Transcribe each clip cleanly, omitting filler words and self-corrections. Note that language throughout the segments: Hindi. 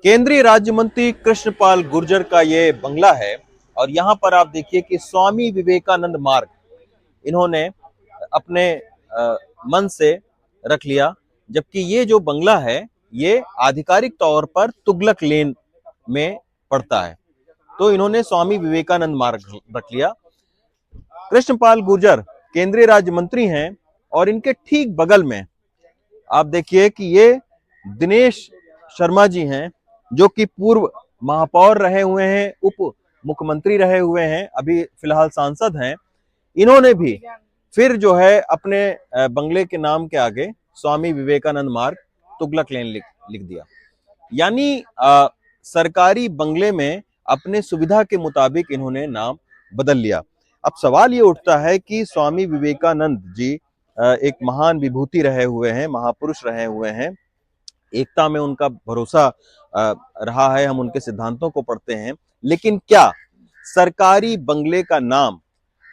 केंद्रीय राज्य मंत्री कृष्णपाल गुर्जर का ये बंगला है और यहाँ पर आप देखिए कि स्वामी विवेकानंद मार्ग इन्होंने अपने मन से रख लिया। जबकि ये जो बंगला है ये आधिकारिक तौर पर तुगलक लेन में पड़ता है, तो इन्होंने स्वामी विवेकानंद मार्ग रख लिया। कृष्णपाल गुर्जर केंद्रीय राज्य मंत्री हैं और इनके ठीक बगल में आप देखिए कि ये दिनेश शर्मा जी हैं, जो कि पूर्व महापौर रहे हुए हैं, उप मुख्यमंत्री रहे हुए हैं, अभी फिलहाल सांसद हैं। इन्होंने भी फिर जो है अपने बंगले के नाम के आगे स्वामी विवेकानंद मार्ग तुगलक लेन लिख दिया। यानी सरकारी बंगले में अपने सुविधा के मुताबिक इन्होंने नाम बदल लिया। अब सवाल ये उठता है कि स्वामी विवेकानंद जी एक महान विभूति रहे हुए हैं, महापुरुष रहे हुए हैं, एकता में उनका भरोसा रहा है, हम उनके सिद्धांतों को पढ़ते हैं। लेकिन क्या सरकारी बंगले का नाम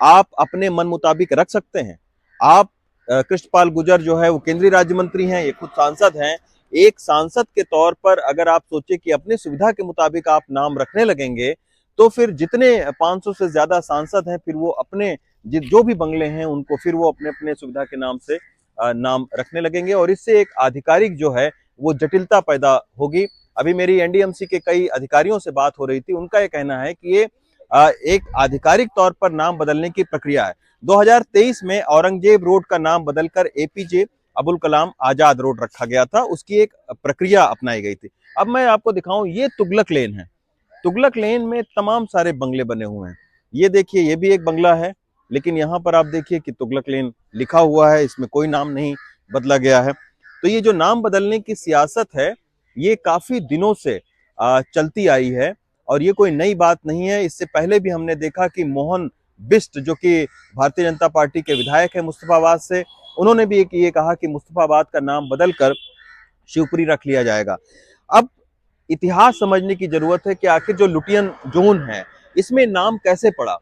आप अपने मन मुताबिक रख सकते हैं? आप कृष्णपाल गुर्जर जो है वो केंद्रीय राज्य मंत्री हैं, ये खुद सांसद हैं। एक सांसद के तौर पर अगर आप सोचे कि अपने सुविधा के मुताबिक आप नाम रखने लगेंगे, तो फिर जितने 500 से ज्यादा सांसद हैं फिर वो अपने जो भी बंगले हैं उनको फिर वो अपने अपने सुविधा के नाम से नाम रखने लगेंगे और इससे एक आधिकारिक जो है वो जटिलता पैदा होगी। अभी मेरी एनडीएमसी के कई अधिकारियों से बात हो रही थी, उनका ये कहना है कि ये एक आधिकारिक तौर पर नाम बदलने की प्रक्रिया है। 2023 में औरंगजेब रोड का नाम बदलकर एपीजे अबुल कलाम आजाद रोड रखा गया था, उसकी एक प्रक्रिया अपनाई गई थी। अब मैं आपको दिखाऊं, ये तुगलक लेन है। तुगलक लेन में तमाम सारे बंगले बने हुए हैं। ये देखिए, ये भी एक बंगला है, लेकिन यहाँ पर आप देखिए कि तुगलक लेन लिखा हुआ है, इसमें कोई नाम नहीं बदला गया है। तो ये जो नाम बदलने की सियासत है ये काफी दिनों से चलती आई है और ये कोई नई बात नहीं है। इससे पहले भी हमने देखा कि मोहन बिष्ट जो कि भारतीय जनता पार्टी के विधायक है मुस्तफाबाद से, उन्होंने भी ये कहा कि मुस्तफाबाद का नाम बदलकर शिवपुरी रख लिया जाएगा। अब इतिहास समझने की जरूरत है कि आखिर जो लुटियन जोन है इसमें नाम कैसे पड़ा।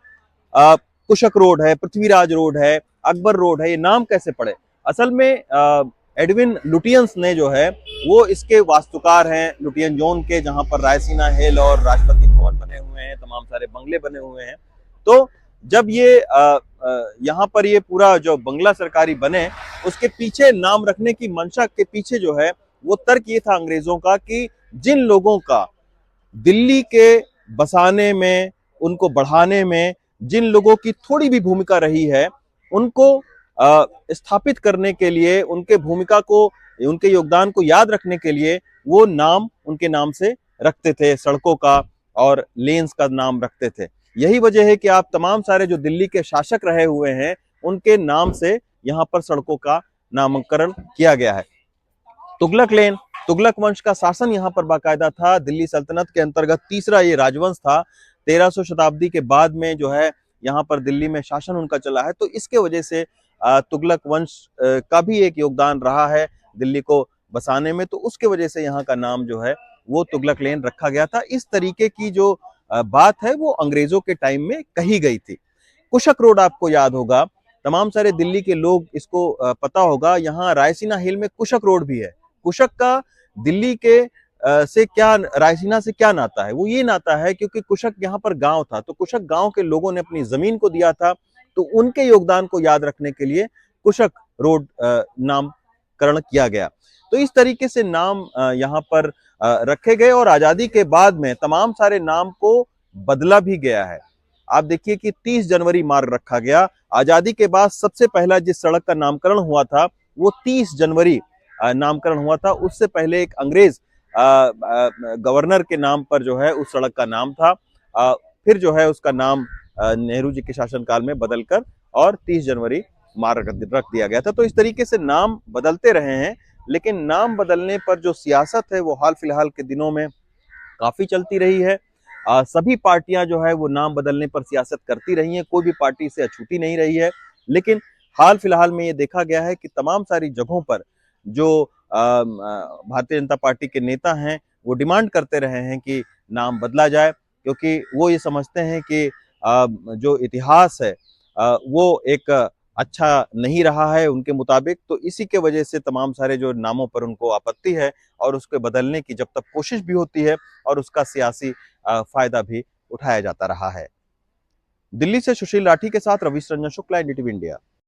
कुशक रोड है, पृथ्वीराज रोड है, अकबर रोड है, ये नाम कैसे पड़े? असल में एडविन लुटियंस ने जो है वो इसके वास्तुकार हैं लुटियन जोन के, जहां पर रायसीना हिल और राष्ट्रपति भवन बने हुए हैं, तमाम सारे बंगले बने हुए हैं। तो जब ये यहाँ पर ये पूरा जो बंगला सरकारी बने, उसके पीछे नाम रखने की मंशा के पीछे जो है वो तर्क ये था अंग्रेजों का कि जिन लोगों का दिल्ली के बसाने में, उनको बढ़ाने में जिन लोगों की थोड़ी भी भूमिका रही है, उनको स्थापित करने के लिए, उनके भूमिका को, उनके योगदान को याद रखने के लिए वो नाम उनके नाम से रखते थे, सड़कों का और लेन्स का नाम रखते थे। यही वजह है कि आप तमाम सारे जो दिल्ली के शासक रहे हुए हैं उनके नाम से यहाँ पर सड़कों का नामकरण किया गया है। तुगलक लेन, तुगलक वंश का शासन यहाँ पर बाकायदा था। दिल्ली सल्तनत के अंतर्गत तीसरा ये राजवंश था। 1300 शताब्दी के बाद में जो है यहाँ पर दिल्ली में शासन उनका चला है, तो इसके वजह से तुगलक वंश का भी एक योगदान रहा है दिल्ली को बसाने में, तो उसके वजह से यहाँ का नाम जो है वो तुगलक लेन रखा गया था। इस तरीके की जो बात है वो अंग्रेजों के टाइम में कही गई थी। कुशक रोड आपको याद होगा, तमाम सारे दिल्ली के लोग इसको पता होगा, यहाँ रायसीना हिल में कुशक रोड भी है। कुशक का दिल्ली के से क्या, रायसीना से क्या नाता है? वो ये नाता है क्योंकि कुशक यहाँ पर गांव था, तो कुशक गांव के लोगों ने अपनी जमीन को दिया था, तो उनके योगदान को याद रखने के लिए कुशक रोड नामकरण किया गया। तो इस तरीके से नाम यहाँ पर रखे गए और आजादी के बाद में तमाम सारे नाम को बदला भी गया है। आप देखिए कि 30 जनवरी मार्ग रखा गया। आजादी के बाद सबसे पहला जिस सड़क का नामकरण हुआ था वो 30 जनवरी नामकरण हुआ था। उससे पहले एक अंग्रेज गवर्नर के नाम पर जो है उस सड़क का नाम था। फिर जो है उसका नाम नेहरू जी के शासनकाल में बदलकर और 30 जनवरी मार्ग रख दिया गया था। तो इस तरीके से नाम बदलते रहे हैं, लेकिन नाम बदलने पर जो सियासत है वो हाल फिलहाल के दिनों में काफी चलती रही है। सभी पार्टियां जो है वो नाम बदलने पर सियासत करती रही हैं, कोई भी पार्टी इससे अछूती नहीं रही है। लेकिन हाल फिलहाल में ये देखा गया है कि तमाम सारी जगहों पर जो भारतीय जनता पार्टी के नेता हैं वो डिमांड करते रहे हैं कि नाम बदला जाए, क्योंकि वो ये समझते हैं कि जो इतिहास है वो एक अच्छा नहीं रहा है उनके मुताबिक, तो इसी के वजह से तमाम सारे जो नामों पर उनको आपत्ति है और उसके बदलने की जब तक कोशिश भी होती है और उसका सियासी फायदा भी उठाया जाता रहा है। दिल्ली से सुशील राठी के साथ रविश रंजन शुक्ला, एनडीटीवी इंडिया।